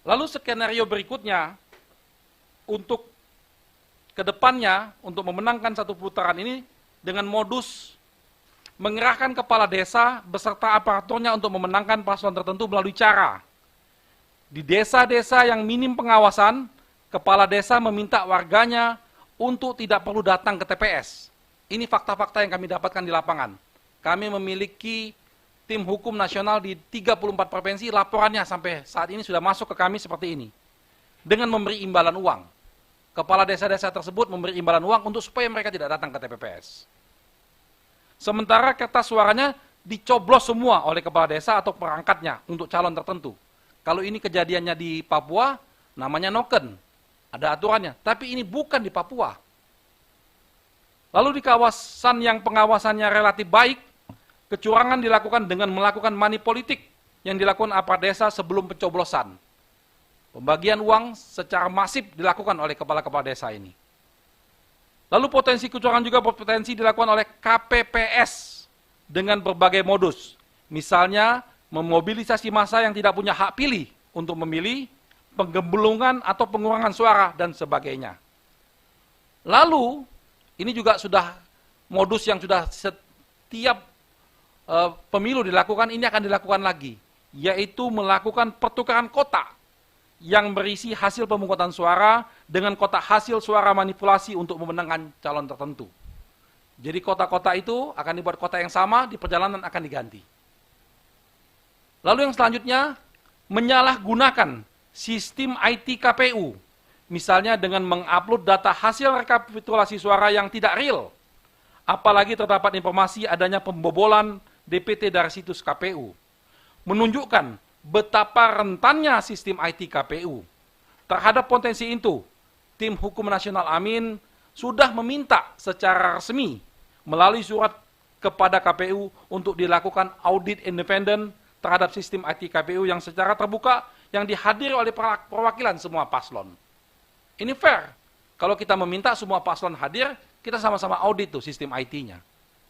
Lalu skenario berikutnya, untuk kedepannya, untuk memenangkan satu putaran ini, dengan modus mengerahkan kepala desa beserta aparaturnya untuk memenangkan paslon tertentu melalui cara. Di desa-desa yang minim pengawasan, kepala desa meminta warganya untuk tidak perlu datang ke TPS. Ini fakta-fakta yang kami dapatkan di lapangan. Kami memiliki tim hukum nasional di 34 provinsi, laporannya sampai saat ini sudah masuk ke kami seperti ini. Dengan memberi imbalan uang. Kepala desa-desa tersebut memberi imbalan uang untuk supaya mereka tidak datang ke TPS. Sementara kertas suaranya dicoblos semua oleh kepala desa atau perangkatnya untuk calon tertentu. Kalau ini kejadiannya di Papua, namanya noken. Ada aturannya, tapi ini bukan di Papua. Lalu di kawasan yang pengawasannya relatif baik, kecurangan dilakukan dengan melakukan money politik yang dilakukan aparat desa sebelum pencoblosan. Pembagian uang secara masif dilakukan oleh kepala-kepala desa ini. Lalu potensi kecurangan juga berpotensi dilakukan oleh KPPS dengan berbagai modus. Misalnya, memobilisasi massa yang tidak punya hak pilih untuk memilih, penggembelungan atau pengurangan suara, dan sebagainya. Lalu, ini juga sudah modus yang sudah setiap pemilu dilakukan, ini akan dilakukan lagi, yaitu melakukan pertukaran kotak yang berisi hasil pemungutan suara dengan kotak hasil suara manipulasi untuk memenangkan calon tertentu. Jadi kotak-kotak itu akan dibuat kotak yang sama, di perjalanan akan diganti. Lalu yang selanjutnya, menyalahgunakan sistem IT KPU, misalnya dengan mengupload data hasil rekapitulasi suara yang tidak real, apalagi terdapat informasi adanya pembobolan DPT dari situs KPU, menunjukkan betapa rentannya sistem IT KPU. Terhadap potensi itu, tim hukum nasional Amin sudah meminta secara resmi melalui surat kepada KPU untuk dilakukan audit independen terhadap sistem IT KPU yang secara terbuka yang dihadiri oleh perwakilan semua paslon. Ini fair. Kalau kita meminta semua paslon hadir, kita sama-sama audit tuh sistem IT-nya.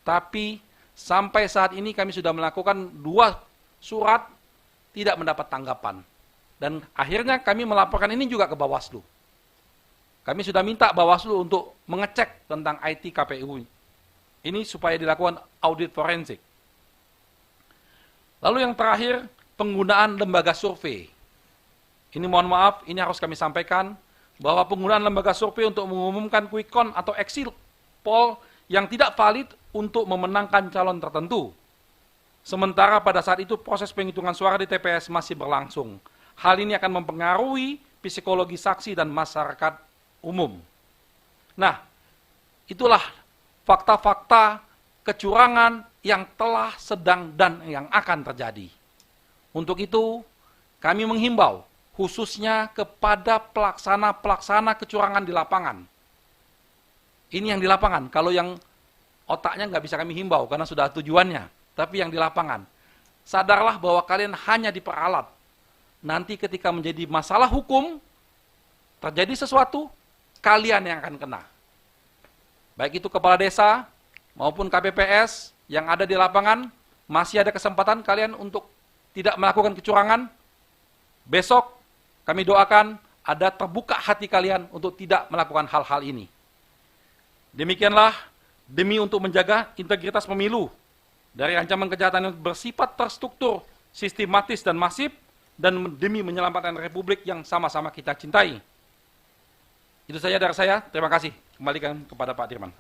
Tapi sampai saat ini kami sudah melakukan 2 surat tidak mendapat tanggapan. Dan akhirnya kami melaporkan ini juga ke Bawaslu. Kami sudah minta Bawaslu untuk mengecek tentang IT KPU. Ini supaya dilakukan audit forensik. Lalu yang terakhir, penggunaan lembaga survei. Ini mohon maaf, ini harus kami sampaikan, bahwa penggunaan lembaga survei untuk mengumumkan quick count atau exit poll yang tidak valid untuk memenangkan calon tertentu. Sementara pada saat itu proses penghitungan suara di TPS masih berlangsung. Hal ini akan mempengaruhi psikologi saksi dan masyarakat umum. Nah, itulah fakta-fakta kecurangan yang telah, sedang, dan yang akan terjadi. Untuk itu, kami menghimbau khususnya kepada pelaksana-pelaksana kecurangan di lapangan. Ini yang di lapangan, kalau yang otaknya nggak bisa kami himbau karena sudah tujuannya. Tapi yang di lapangan, sadarlah bahwa kalian hanya diperalat. Nanti ketika menjadi masalah hukum, terjadi sesuatu, kalian yang akan kena. Baik itu kepala desa, maupun KPPS yang ada di lapangan, masih ada kesempatan kalian untuk tidak melakukan kecurangan. Besok, kami doakan ada terbuka hati kalian untuk tidak melakukan hal-hal ini. Demikianlah, demi untuk menjaga integritas pemilu, dari ancaman kejahatan yang bersifat terstruktur, sistematis dan masif, dan demi menyelamatkan Republik yang sama-sama kita cintai. Itu saja dari saya, terima kasih. Kembalikan kepada Pak Dirman.